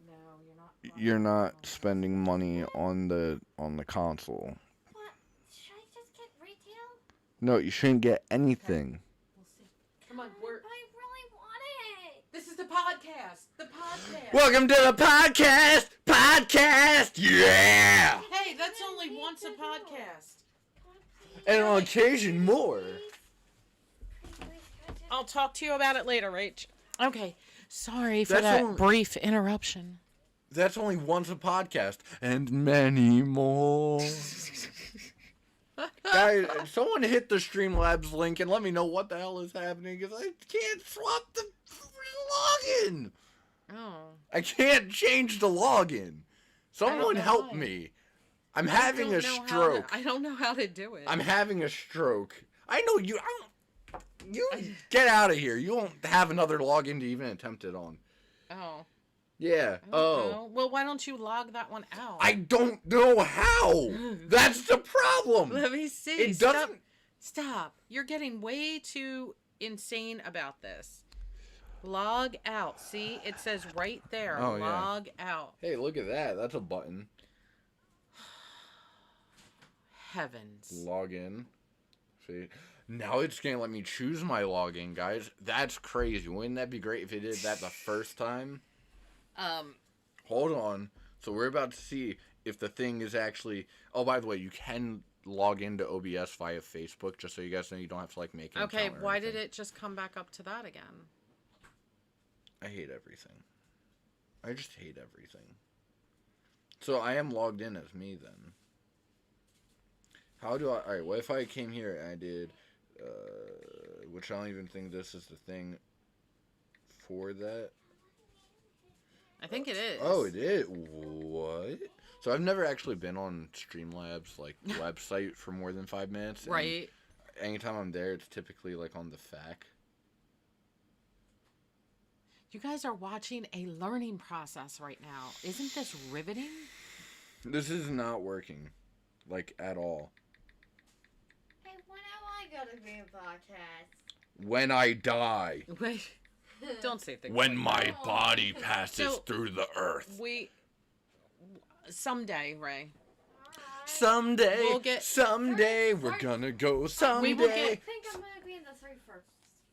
Speaker 2: No, you're not.
Speaker 1: You're not spending money on the console.
Speaker 3: What? Should I just get retail?
Speaker 1: No, you shouldn't get anything.
Speaker 2: We'll see. Come on, we're.
Speaker 3: I really want it.
Speaker 2: This is the podcast. The podcast.
Speaker 1: Welcome to the podcast. Yeah.
Speaker 2: Hey, that's only once a podcast.
Speaker 1: And on occasion more.
Speaker 2: I'll talk to you about it later, Rach. Okay. Sorry for
Speaker 1: That's
Speaker 2: that
Speaker 1: only-
Speaker 2: brief interruption.
Speaker 1: That's only once a podcast, and many more. Guys, someone hit the Streamlabs link and let me know what the hell is happening, because I can't swap the login.
Speaker 2: Oh.
Speaker 1: I can't change the login. Someone
Speaker 2: know
Speaker 1: help
Speaker 2: why.
Speaker 1: me. I'm having a stroke.
Speaker 2: I don't know how to do it.
Speaker 1: I'm having a stroke. I know you. You get out of here. You won't have another login to even attempt it on.
Speaker 2: Oh.
Speaker 1: Yeah.
Speaker 2: I don't know. Well, why don't you log that one out?
Speaker 1: I don't know how. That's the problem.
Speaker 2: Let me see.
Speaker 1: It
Speaker 2: Stop.
Speaker 1: doesn't.
Speaker 2: Stop. You're getting way too insane about this. Log out. See, it says right there.
Speaker 1: Oh, yeah.
Speaker 2: Log out.
Speaker 1: Hey, look at that. That's a button.
Speaker 2: Heavens.
Speaker 1: Log in. See? Now it's gonna let me choose my login, guys. That's crazy. Wouldn't that be great if it did that the first time? Hold on. So we're about to see if the thing is actually. Oh, by the way, you can log into OBS via Facebook, just so you guys know. You don't have to like make an
Speaker 2: Okay,
Speaker 1: account or
Speaker 2: why did
Speaker 1: anything.
Speaker 2: it just come back up to that again?
Speaker 1: I hate everything. I just hate everything. So I am logged in as me then. How do I... Alright, what if I came here and I did... which I don't even think this is the thing for that.
Speaker 2: I think it is.
Speaker 1: Oh, it is? What? So I've never actually been on Streamlabs, like, website for more than 5 minutes. and
Speaker 2: Right.
Speaker 1: anytime I'm there, it's typically, like, on the FAQ.
Speaker 2: You guys are watching a learning process right now. Isn't this riveting?
Speaker 1: This is not working. Like, at all.
Speaker 3: Hey, when am I gonna be a podcast?
Speaker 1: When I die.
Speaker 2: Wait. Don't say things
Speaker 1: When
Speaker 2: like
Speaker 1: my body passes
Speaker 2: So-
Speaker 1: through the earth.
Speaker 2: that. Someday, Ray.
Speaker 1: Someday,
Speaker 2: We'll get-
Speaker 1: someday, we're gonna go someday.
Speaker 2: We will
Speaker 3: I
Speaker 2: get-
Speaker 3: think I'm gonna be in the 31st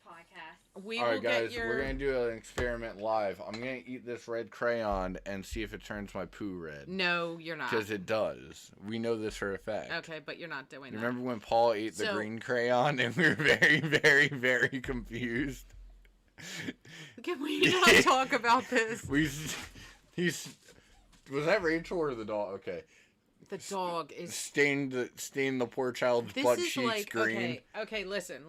Speaker 3: podcast.
Speaker 2: We
Speaker 1: All
Speaker 2: will
Speaker 1: right, guys,
Speaker 2: get your.
Speaker 1: we're gonna do an experiment live. I'm gonna eat this red crayon and see if it turns my poo red.
Speaker 2: No, you're not.
Speaker 1: Because it does. We know this for a fact.
Speaker 2: Okay, but you're not doing that.
Speaker 1: Remember when Paul ate the
Speaker 2: So-
Speaker 1: green crayon and we were very, very, very confused?
Speaker 2: Can we not talk about this?
Speaker 1: He's was that Rachel or the dog? Okay,
Speaker 2: The dog is.
Speaker 1: stained the poor child's
Speaker 2: This
Speaker 1: butt
Speaker 2: is
Speaker 1: cheeks
Speaker 2: like
Speaker 1: green.
Speaker 2: okay. Listen.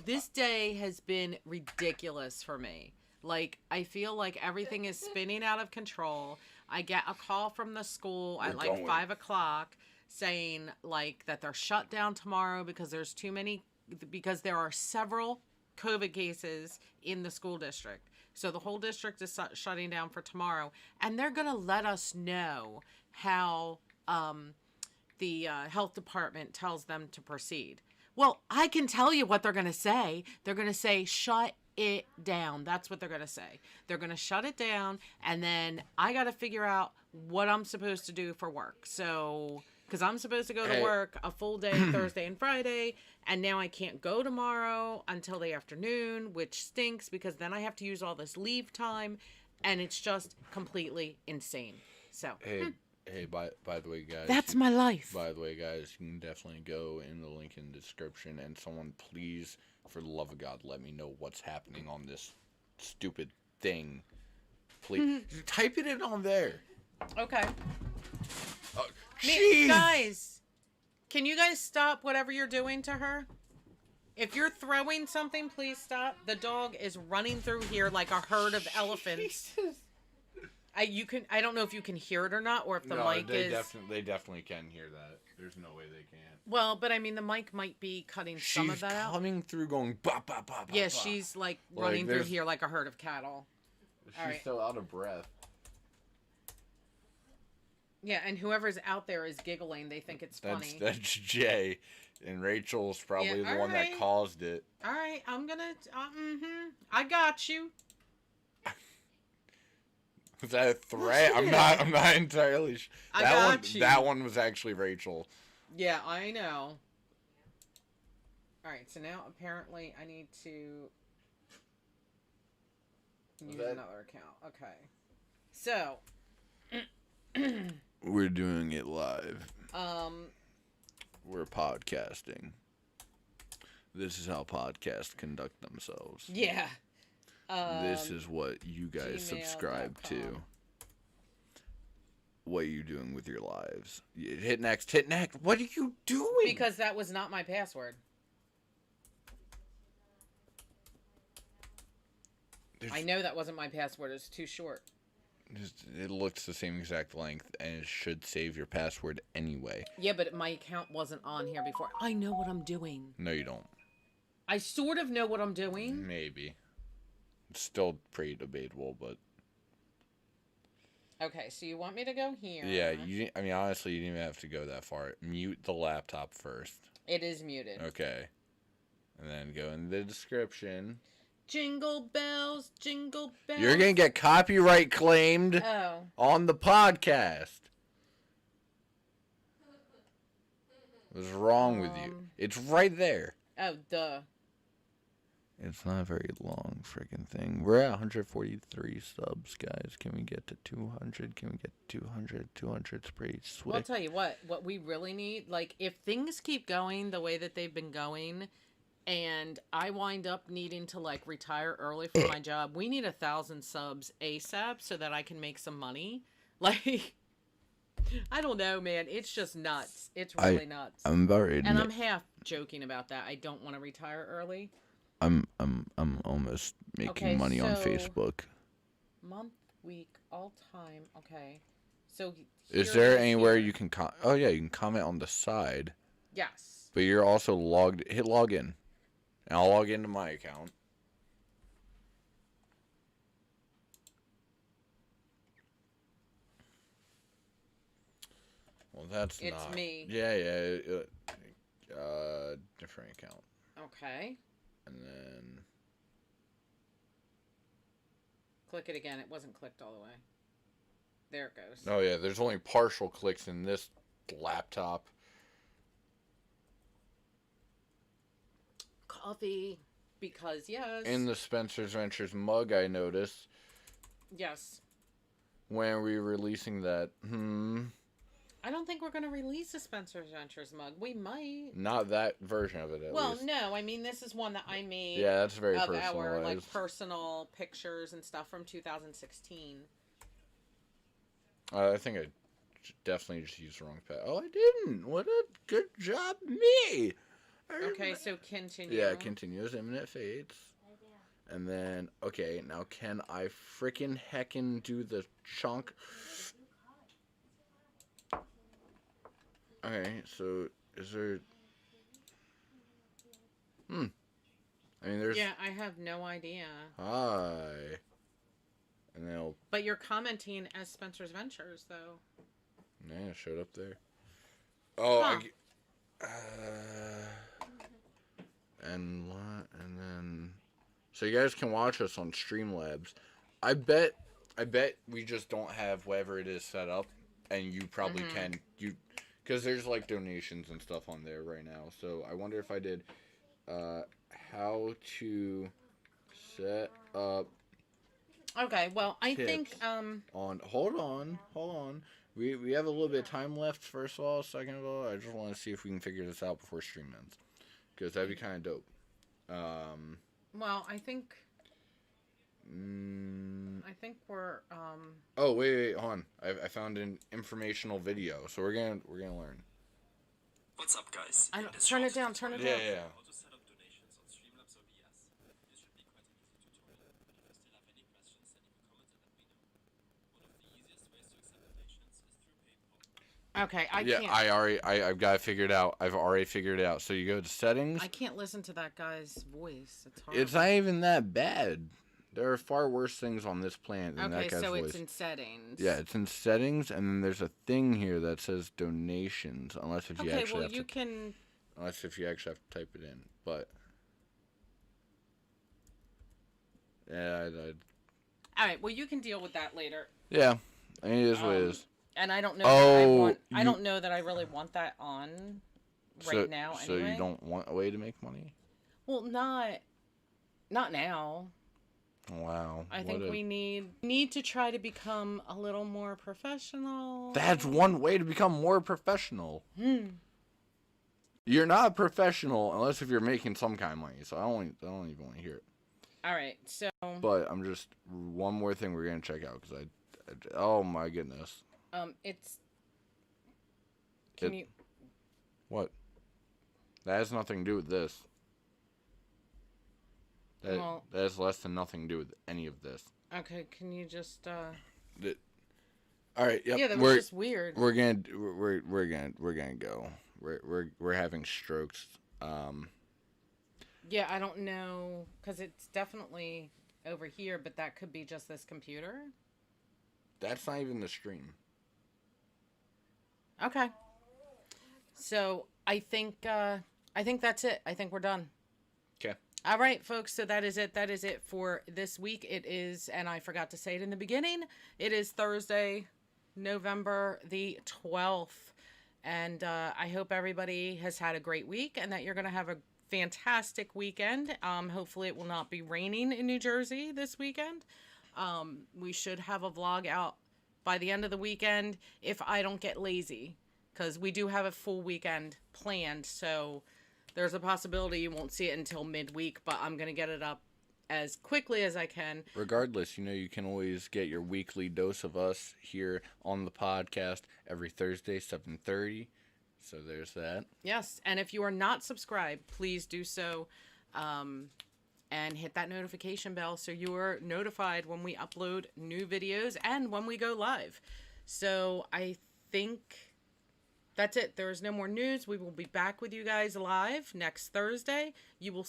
Speaker 2: This day has been ridiculous for me. Like I feel like everything is spinning out of control. I get a call from the school at
Speaker 1: We're
Speaker 2: like
Speaker 1: going.
Speaker 2: 5 o'clock saying like that they're shut down tomorrow because there's too many because there are several COVID cases in the school district. So the whole district is shutting down for tomorrow, and they're gonna let us know how the health department tells them to proceed. Well, I can tell you what they're gonna say. They're gonna say shut it down. That's what they're gonna say. They're gonna shut it down, and then I gotta figure out what I'm supposed to do for work. So, because I'm supposed to go to
Speaker 1: Hey.
Speaker 2: work a full day Thursday and Friday, and now I can't go tomorrow until the afternoon, which stinks because then I have to use all this leave time. and it's just completely insane. So
Speaker 1: Hey, by the way, guys.
Speaker 2: that's my life.
Speaker 1: By the way, guys, you can definitely go in the link in the description, and someone, please, for the love of God, let me know what's happening on this stupid thing. Please, type it in on there.
Speaker 2: Okay.
Speaker 1: Oh,
Speaker 2: Me,
Speaker 1: jeez.
Speaker 2: guys, can you guys stop whatever you're doing to her? If you're throwing something, please stop. The dog is running through here like a herd of elephants.
Speaker 1: Jesus.
Speaker 2: I don't know if you can hear it or not, or if the
Speaker 1: No,
Speaker 2: mic
Speaker 1: they
Speaker 2: is.
Speaker 1: they definitely can hear that. There's no way they can't.
Speaker 2: Well, but I mean, the mic might be cutting some
Speaker 1: She's
Speaker 2: of that out.
Speaker 1: coming through, going ba ba ba ba.
Speaker 2: Yeah,
Speaker 1: ba.
Speaker 2: she's like
Speaker 1: Like,
Speaker 2: running through
Speaker 1: there's-
Speaker 2: here like a herd of cattle.
Speaker 1: She's
Speaker 2: alright.
Speaker 1: so out of breath.
Speaker 2: Yeah, and whoever's out there is giggling. They think it's funny.
Speaker 1: That's Jay, and Rachel's probably
Speaker 2: Yeah,
Speaker 1: the one that
Speaker 2: alright.
Speaker 1: caused it.
Speaker 2: All right, I'm gonna. I got you.
Speaker 1: Was that a threat? I'm not entirely sure.
Speaker 2: I
Speaker 1: That
Speaker 2: got
Speaker 1: one,
Speaker 2: you.
Speaker 1: that one was actually Rachel.
Speaker 2: Yeah, I know. All right, so now apparently I need to use
Speaker 1: that-
Speaker 2: another account. Okay. So,
Speaker 1: We're doing it live.
Speaker 2: um,
Speaker 1: We're podcasting. This is how podcasts conduct themselves.
Speaker 2: yeah.
Speaker 1: This is what you guys subscribe to.
Speaker 2: gmail.com.
Speaker 1: What are you doing with your lives? Hit next, hit next. What are you doing?
Speaker 2: because that was not my password. I know that wasn't my password. It's too short.
Speaker 1: It looks the same exact length, and it should save your password anyway.
Speaker 2: Yeah, but my account wasn't on here before. I know what I'm doing.
Speaker 1: No, you don't.
Speaker 2: I sort of know what I'm doing.
Speaker 1: Maybe. It's still pretty debatable, but
Speaker 2: Okay, so you want me to go here?
Speaker 1: yeah, I mean, honestly, you didn't even have to go that far. Mute the laptop first.
Speaker 2: It is muted.
Speaker 1: Okay. And then go in the description.
Speaker 2: Jingle bells, jingle bells.
Speaker 1: You're gonna get copyright claimed
Speaker 2: Oh,
Speaker 1: on the podcast. What's wrong with you? It's right there.
Speaker 2: oh, duh.
Speaker 1: It's not a very long freaking thing. We're at 143 subs, guys. Can we get to 200? Can we get to 200? 200's pretty sweet.
Speaker 2: Well, I'll tell you what we really need, like, if things keep going the way that they've been going, and I wind up needing to, like, retire early from my job, we need 1,000 subs ASAP so that I can make some money. Like, I don't know, man. It's just nuts. It's really nuts.
Speaker 1: I'm about to
Speaker 2: And
Speaker 1: admit,
Speaker 2: I'm half joking about that. I don't want to retire early.
Speaker 1: I'm almost making
Speaker 2: Okay,
Speaker 1: money on
Speaker 2: so-
Speaker 1: Facebook.
Speaker 2: Month, week, all time. Okay. So
Speaker 1: Is
Speaker 2: here it
Speaker 1: there anywhere
Speaker 2: here.
Speaker 1: you can oh yeah, you can comment on the side,
Speaker 2: Yes.
Speaker 1: but you're also hit login. And I'll log into my account. Well, that's
Speaker 2: It's
Speaker 1: not.
Speaker 2: me.
Speaker 1: Yeah. Different account,
Speaker 2: Okay.
Speaker 1: and then
Speaker 2: Click it again. It wasn't clicked all the way. There it goes.
Speaker 1: oh yeah, there's only partial clicks in this laptop.
Speaker 2: Coffee. Because yes.
Speaker 1: In the Spencer's Ventures mug, I noticed.
Speaker 2: Yes.
Speaker 1: When are we releasing that?
Speaker 2: I don't think we're gonna release a Spencer's Ventures mug. We might.
Speaker 1: Not that version of it, at
Speaker 2: Well,
Speaker 1: least.
Speaker 2: no. I mean, this is one that I made.
Speaker 1: Yeah, that's very
Speaker 2: of
Speaker 1: personalized.
Speaker 2: our like personal pictures and stuff from 2016.
Speaker 1: I think I definitely just used the wrong pad. Oh, I didn't. What a good job, me.
Speaker 2: Okay, so continue.
Speaker 1: Yeah, continuous imminent fates. And then, okay, now can I frickin' heckin' do the chunk? Okay, so is there... I mean, there's...
Speaker 2: Yeah, I have no idea.
Speaker 1: Hi. And then it'll...
Speaker 2: But you're commenting as Spencer's Ventures, though.
Speaker 1: Yeah, it showed up there. Oh,
Speaker 2: Huh.
Speaker 1: And what? And then... So you guys can watch us on Streamlabs. I bet we just don't have whatever it is set up, and you probably can. Because there's like donations and stuff on there right now. So I wonder if I did how to set up
Speaker 2: Okay, well, I
Speaker 1: Tips.
Speaker 2: think
Speaker 1: Hold on. We have a little bit of time left. First of all, second of all, I just want to see if we can figure this out before stream ends, because that'd be kind of dope.
Speaker 2: well, I think
Speaker 1: Mm,
Speaker 2: we're
Speaker 1: oh wait, hold on. I found an informational video, so we're gonna learn.
Speaker 4: What's up, guys?
Speaker 2: I
Speaker 4: In
Speaker 2: don't,
Speaker 4: this
Speaker 2: turn
Speaker 4: short
Speaker 2: it down, turn it
Speaker 1: Yeah,
Speaker 2: down.
Speaker 1: yeah.
Speaker 4: How to set up donations on Streamlabs OBS. This should be quite an easy tutorial. If you still have any questions, then you can comment and let me know. One of the easiest ways to accept donations is through PayPal.
Speaker 2: Okay, I
Speaker 1: Yeah,
Speaker 2: can't.
Speaker 1: I've got it figured out. I've already figured it out. So you go to settings.
Speaker 2: I can't listen to that guy's voice. It's hard.
Speaker 1: It's not even that bad. There are far worse things on this planet than
Speaker 2: Okay,
Speaker 1: that guy's
Speaker 2: so
Speaker 1: voice.
Speaker 2: it's in settings.
Speaker 1: Yeah, it's in settings, and then there's a thing here that says donations, unless if you
Speaker 2: Okay,
Speaker 1: actually
Speaker 2: well,
Speaker 1: have
Speaker 2: you
Speaker 1: to,
Speaker 2: can.
Speaker 1: unless if you actually have to type it in. But yeah,
Speaker 2: All right, well, you can deal with that later.
Speaker 1: yeah, I mean, it is what it is.
Speaker 2: And I don't know.
Speaker 1: Oh,
Speaker 2: I don't know that I really want that on right now.
Speaker 1: So
Speaker 2: anyway.
Speaker 1: you don't want a way to make money?
Speaker 2: Well, not now.
Speaker 1: Wow.
Speaker 2: I think we need to try to become a little more professional.
Speaker 1: That's one way to become more professional. You're not a professional unless if you're making some kind of money. So I don't even want to hear it.
Speaker 2: All right, so
Speaker 1: But I'm just one more thing we're gonna check out because oh my goodness.
Speaker 2: it's. Can
Speaker 1: It-
Speaker 2: you?
Speaker 1: What? That has nothing to do with this.
Speaker 2: Well-
Speaker 1: That has less than nothing to do with any of this.
Speaker 2: Okay, can you just?
Speaker 1: All right. Yep.
Speaker 2: Yeah, that was just weird.
Speaker 1: We're gonna go. We're having strokes.
Speaker 2: Yeah, I don't know because it's definitely over here, but that could be just this computer.
Speaker 1: That's not even the stream.
Speaker 2: Okay. So I think that's it. I think we're done.
Speaker 1: Okay.
Speaker 2: All right, folks. So that is it. That is it for this week. It is, and I forgot to say it in the beginning. It is Thursday, November the 12th, and I hope everybody has had a great week and that you're gonna have a fantastic weekend. Hopefully, it will not be raining in New Jersey this weekend. We should have a vlog out by the end of the weekend if I don't get lazy, because we do have a full weekend planned, so there's a possibility you won't see it until midweek, but I'm going to get it up as quickly as I can.
Speaker 1: Regardless, you can always get your weekly dose of us here on the podcast every Thursday, 7:30. So there's that.
Speaker 2: Yes, and if you are not subscribed, please do so, and hit that notification bell so you are notified when we upload new videos and when we go live. So I think that's it. There is no more news. We will be back with you guys live next Thursday. You will